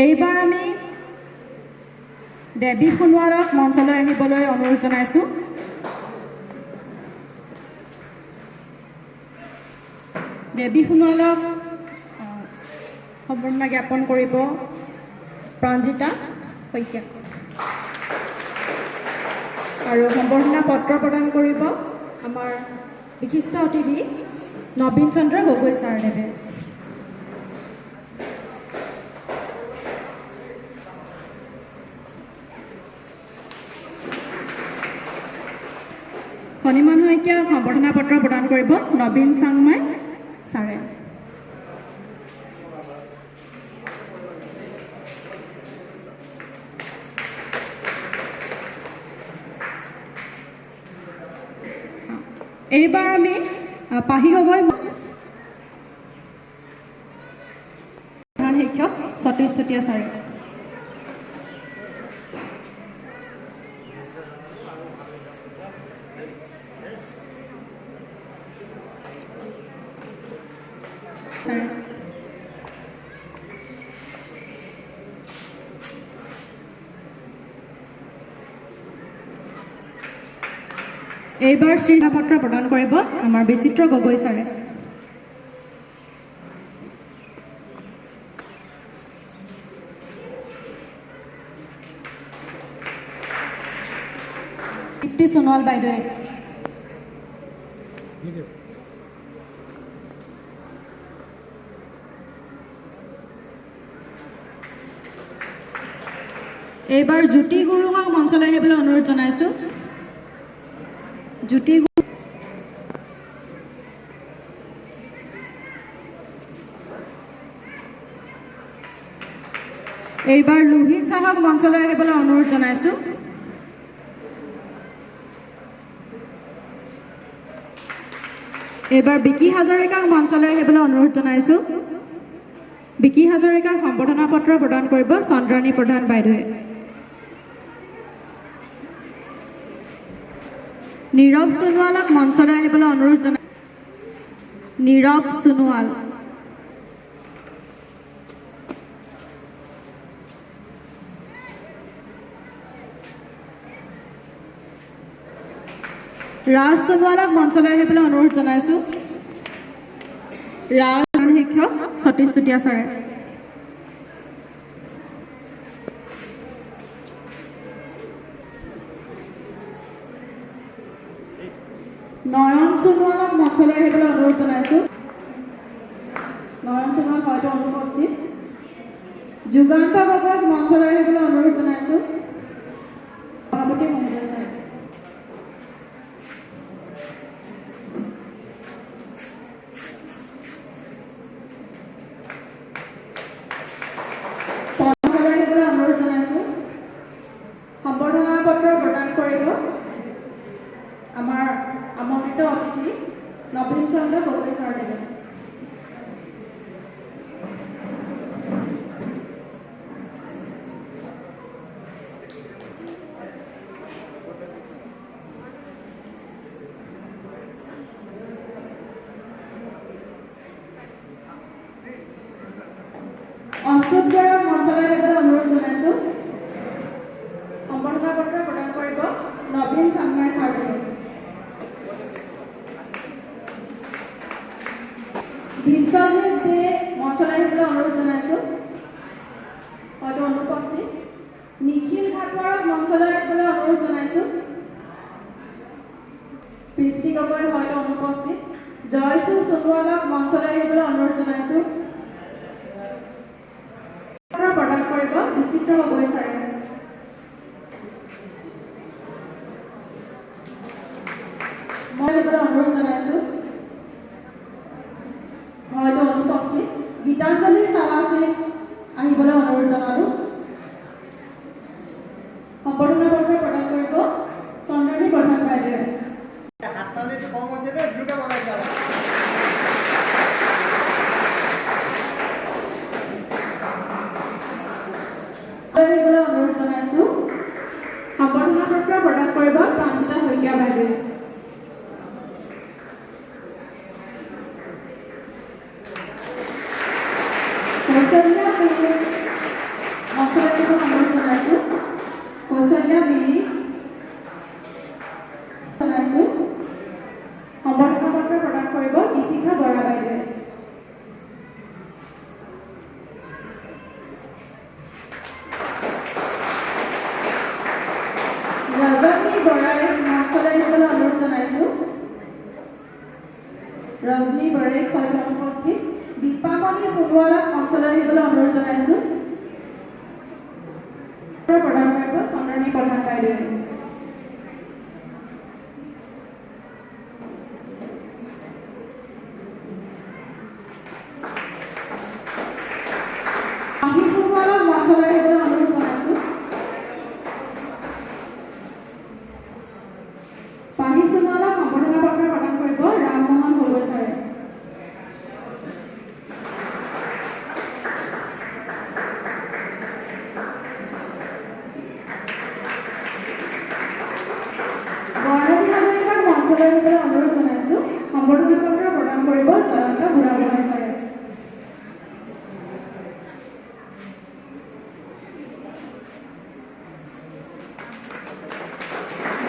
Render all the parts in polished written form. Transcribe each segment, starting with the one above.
এইবাৰ আমি দেৱী সোণোৱালক মঞ্চলৈ আহিবলৈ অনুৰোধ জনাইছোঁ। দেৱী সোণোৱালক সম্বৰ্ধনা জ্ঞাপন কৰিব প্ৰাঞ্জিতা শইকীয়া আৰু সম্বৰ্ধনা পত্ৰ প্ৰদান কৰিব আমাৰ বিশিষ্ট অতিথি নবীন চন্দ্ৰ গগৈ ছাৰদেৱে। খনিমান শইকীয়াক সম্বৰ্ধনা পত্ৰ প্ৰদান কৰিব নবীন চাংমাই ছাৰে। এইবাৰ আমি পাহি গগৈ প্ৰধান শিক্ষক সতীশ চুতীয়া ছাৰে। এইবাৰ শ্ৰীপত্ৰ প্ৰদান কৰিব আমাৰ বিচিত্ৰ গগৈ ছাৰে। দীপ্তি সোণোৱাল বাইদেৱে। এইবাৰ জ্যোতি গুৰুঙক মঞ্চলৈ আহিবলৈ অনুৰোধ জনাইছোঁ। জ্যোতি এইবাৰ লোহিত চাহক মঞ্চলৈ আহিবলৈ অনুৰোধ জনাইছোঁ। এইবাৰ বিকি হাজৰিকাক মঞ্চলৈ আহিবলৈ অনুৰোধ জনাইছোঁ। বিকি হাজৰিকাক সম্বৰ্ধনা পত্ৰ প্ৰদান কৰিব চন্দ্ৰাণী প্ৰধান বাইদেৱে। নীৰৱ সোণোৱালক মঞ্চলৈ আহিবলৈ অনুৰোধ জনাই। নীৰৱ সোণোৱাল। ৰাজ সোণোৱালক মঞ্চলৈ আহিবলৈ অনুৰোধ জনাইছোঁ। ৰাজ শিক্ষক সতীশ চুতীয়া ছাৰে। নয়ন সোণোৱালক মঞ্চলৈ আহিবলৈ অনুৰোধ জনাইছোঁ। নয়ন সোণোৱাল হয়তো অনুপস্থিত। যুগান্ত গগৈক মঞ্চলৈ আহিবলৈ অনুৰোধ জনাইছোঁ। সভাপতি মহোদয় ছাৰে। মঞ্চলৈ আহিবলৈ অনুৰোধ জনাইছোঁ। সম্বৰ্ধনা পত্ৰ প্ৰদান কৰিব আমাৰ আমন্ত্ৰিত অতিথি নবীন চন্দ্ৰ গগৈ ছাৰদেৱে। অস্তুত বৰাক মঞ্চলৈ আহিবলৈ অনুৰোধ জনাইছোঁ। সম্বৰ্ধনা পত্ৰ প্ৰদান কৰিব নবীন চাংমাই ছাৰদেৱে। বিশ্বজিৎ দে মঞ্চলৈ আহিবলৈ অনুৰোধ জনাইছোঁ। হয়তো অনুপস্থিত। নিখিল ঘাটৱাৰক মঞ্চলৈ আহিবলৈ অনুৰোধ জনাইছোঁ। পৃষ্টি গগৈ হয়তো অনুপস্থিত। জয়শ্ৰী সোণোৱালক মঞ্চলৈ আহিবলৈ অনুৰোধ জনাইছোঁ। প্ৰদান কৰিব বিচিত্ৰ গগৈ ছাৰে। মই আহিবলৈ অনুৰোধ জনাইছোঁ। হয়তো অনুপস্থিত। গীতাঞ্জলি চাৱাচীক আহিবলৈ অনুৰোধ জনালোঁ। সম্বৰ্ধনা পত্ৰ প্ৰদান কৰিব চন্দ্ৰাণী প্ৰধান বাইদেৱে। অনুৰোধ জনাইছোঁ। সম্বৰ্ধনা পত্ৰ প্ৰদান কৰিব প্ৰাঞ্জিতা শইকীয়া বাইদেৱে। ৰজনী বৰে খৈত অনুপস্থিত দীপামণি সোণোৱালক মঞ্চলৈ আহিবলৈ অনুৰোধ জনাইছোঁ প্ৰদান কৰিব চন্দ্ৰণী প্ৰধান বাইদেৱে অনুৰোধ জনাইছোঁ সম্বৰ্ধনা পত্ৰ প্ৰদান কৰিব জয়ন্ত বুঢ়াগোহাঁই ছাৰে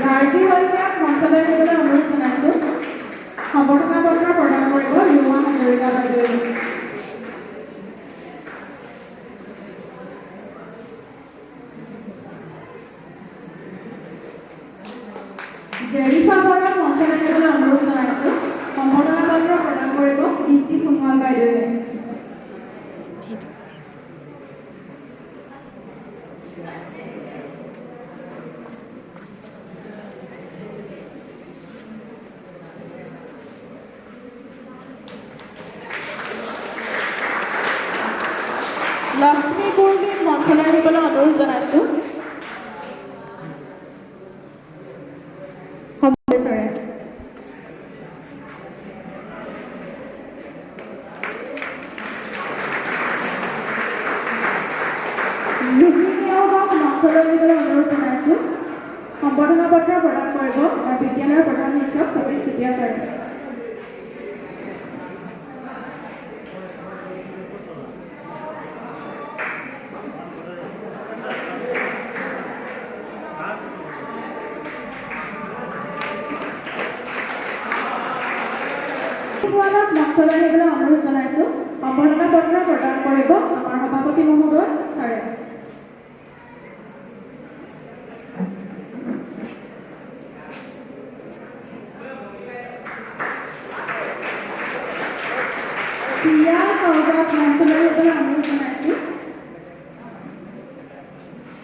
গাৰ্গী শইকীয়াক মঞ্চলৈ আহিবলৈ অনুৰোধ জনাইছোঁ সম্বৰ্ধনা পত্ৰ প্ৰদান কৰিব ৰুমা হাজৰিকা বাইদেৱে জেৰিফা বৰাক মঞ্চলৈ আহিবলৈ অনুৰোধ জনাইছোঁ সম্বৰ্ধনা পত্ৰ প্ৰদান কৰিব দীপ্তি সোণোৱাল বাইদেৱে লক্ষ্মী কুৰ্মীক মঞ্চলৈ আহিবলৈ অনুৰোধ জনাইছোঁ অনুৰোধ জনাইছোঁ সম্বৰ্ধনা পত্ৰ প্ৰদান কৰিব বিদ্যালয়ৰ প্ৰধান শিক্ষক সতীশ চেতিয়া ছাৰে মঞ্চলৈ আহিবলৈ অনুৰোধ জনাইছোঁ সম্বৰ্ধনা পত্ৰ প্ৰদান কৰিব আমাৰ সভাপতি মহোদয় ছাৰে চিয়া কৌৰৱক মঞ্চলৈ আহিবলৈ অনুৰোধ জনাইছোঁ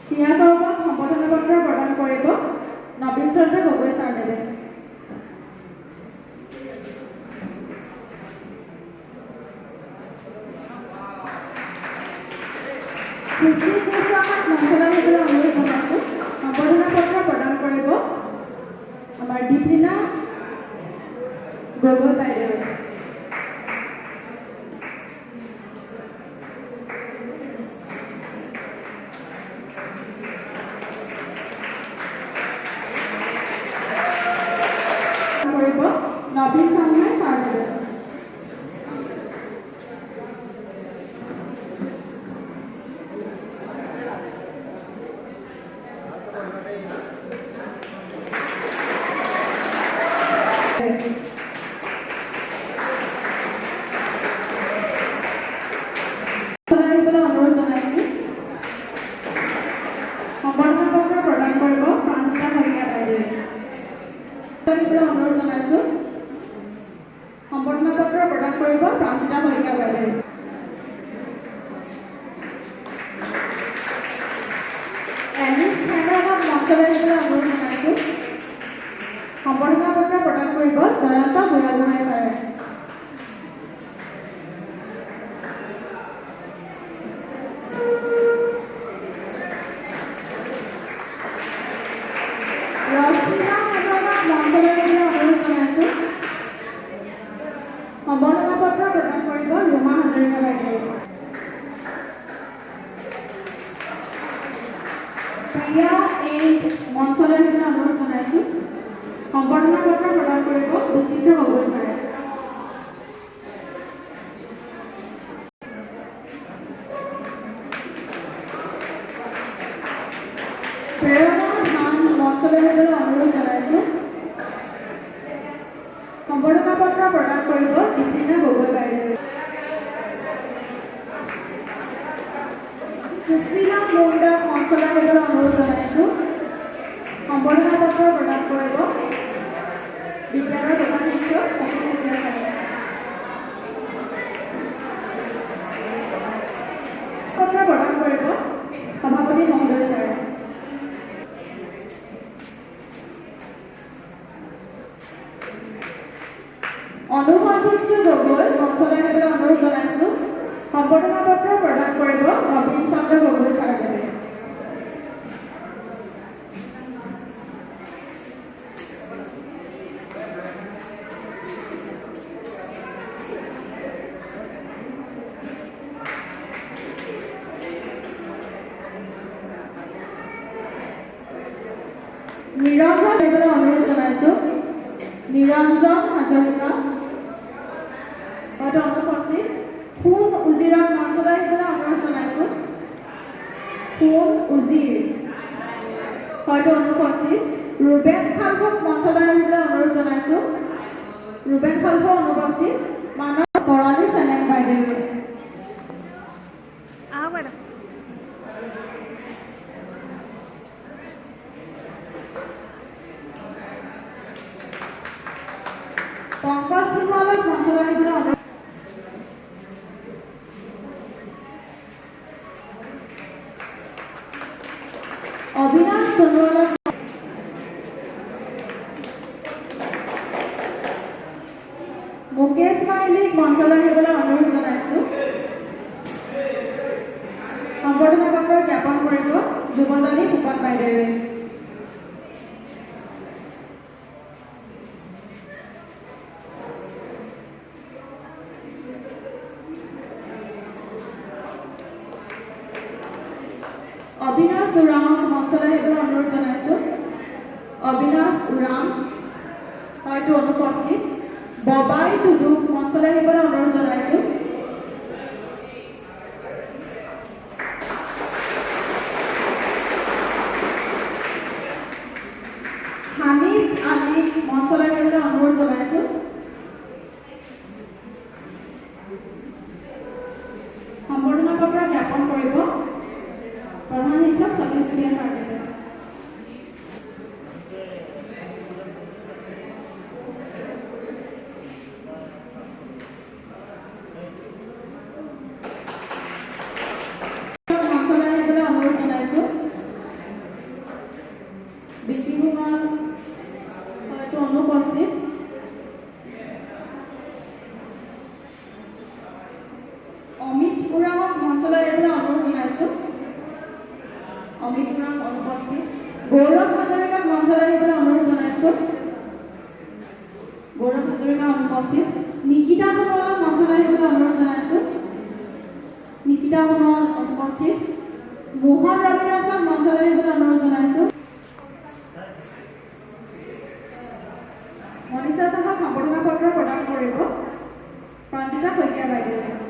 চিয়া কৌৰৱক সম্বৰ্ধনা পত্ৰ প্ৰদান কৰিব নবীন চন্দ্ৰ গগৈ ছাৰদেৱে সুশ্ৰী গোস্বামীক মঞ্চলৈ আহিবলৈ অনুৰোধ জনাইছোঁ সম্বৰ্ধনা পত্ৰ প্ৰদান কৰিব আমাৰ দীপলীনা গগৈ বাইদেৱে নবীন চাংমাই ছাৰদেৱে অনুৰোধ জনাইছোঁ সম্বৰ্ধনা পত্ৰ প্ৰদান কৰিব প্ৰাঞ্জিতা শইকীয়া বাইদেৱে অনুৰোধ জনাইছোঁ সম্বৰ্ধনা পত্ৰ প্ৰদান কৰিব প্ৰাঞ্জিতা শইকীয়া বাইদেৱে এনিছ হেমৰমক মঞ্চলৈ আহিবলৈ অনুৰোধ জনাইছোঁ সম্বৰ্ধনা পত্ৰ প্ৰদান কৰিব জয়ন্ত বুঢ়াগোহাঁই ছাৰে ৰশ্মিতা হেমৰমক মঞ্চলৈ আহিবলৈ অনুৰোধ জনাইছোঁ সম্বৰ্ধনা পত্ৰ প্ৰদান কৰিব ৰুমা হাজৰিকা বাইদেৱে প্ৰিয়া মঞ্চলৈ আহিবলৈ অনুৰোধ জনাইছোঁ সম্বৰ্ধনা পত্ৰ প্ৰদান কৰিব বিচিত্ৰ গগৈ ছাৰে প্ৰেৰণা ধান মঞ্চলৈ আহিবলৈ অনুৰোধ জনাইছোঁ সম্বৰ্ধনা পত্ৰ প্ৰদান কৰিব দীপলীনা গগৈ বাইদেৱে সুশীলা মুণ্ডাক মঞ্চলৈ আহিবলৈ অনুৰোধ জনাইছোঁ সম্বৰ্ধনা পত্ৰ প্ৰদান কৰিব বিদ্যালয়ৰ প্ৰধান শিক্ষক সতীশ চেতিয়া ছাৰে আহিবলৈ অনুৰোধ জনাইছোঁ নিৰঞ্জন হাজৰিকা হয়তো অনুপস্থিত সোণ উজিৰক মঞ্চলৈ আহিবলৈ অনুৰোধ জনাইছোঁ সোণ উজিৰ হয়তো অনুপস্থিত ৰুবেন খালভক মঞ্চলৈ আহিবলৈ অনুৰোধ জনাইছোঁ ৰুবেন খালভ অনুপস্থিত মানৱ তৰালী চেনেল বাইদেউ পংকজ সোণোৱালক মঞ্চলৈ আহিবলৈ অনুৰোধ অবিনাশ সোণোৱালক মুকেশ মাইলীক মঞ্চলৈ আহিবলৈ অনুৰোধ জনাইছোঁ সম্বৰ্ধনা পত্ৰ জ্ঞাপন কৰিব যুৱজনী ফুকন বাইদেৱে অবিনাশ উৰামক মঞ্চলৈ আহিবলৈ অনুৰোধ জনাইছোঁ অবিনাশ উৰাম হয়তো অনুপস্থিত ববাই টুডুক মঞ্চলৈ আহিবলৈ অনুৰোধ জনাইছোঁ হানিফ আলীক মঞ্চলৈ আহিবলৈ অনুৰোধ জনাইছোঁ সম্বৰ্ধনা পত্ৰ জ্ঞাপন কৰিব প্ৰধান শিক্ষক সতীশ চুতীয়া ছাৰদেৱে মঞ্চলৈ আহিবলৈ অনুৰোধ জনাইছোঁ বিকি ভূঙাল হয়তো অনুপস্থিত অমিত উৰামক মঞ্চলৈ আহিবলৈ অনুৰোধ জনাইছোঁ অমিত উৰাম অনুপস্থিত গৌৰৱ হাজৰিকাক মঞ্চলৈ আহিবলৈ অনুৰোধ জনাইছোঁ গৌৰৱ হাজৰিকা অনুপস্থিত নিকিতা সোণোৱালক মঞ্চলৈ আহিবলৈ অনুৰোধ জনাইছোঁ নিকিতা সোণোৱাল অনুপস্থিত মোহন ৰবি দাসক মঞ্চলৈ আহিবলৈ অনুৰোধ জনাইছোঁ মনীষা সাহাক সম্বৰ্ধনা পত্ৰ প্ৰদান কৰিব প্ৰাঞ্জিতা শইকীয়া বাইদেৱে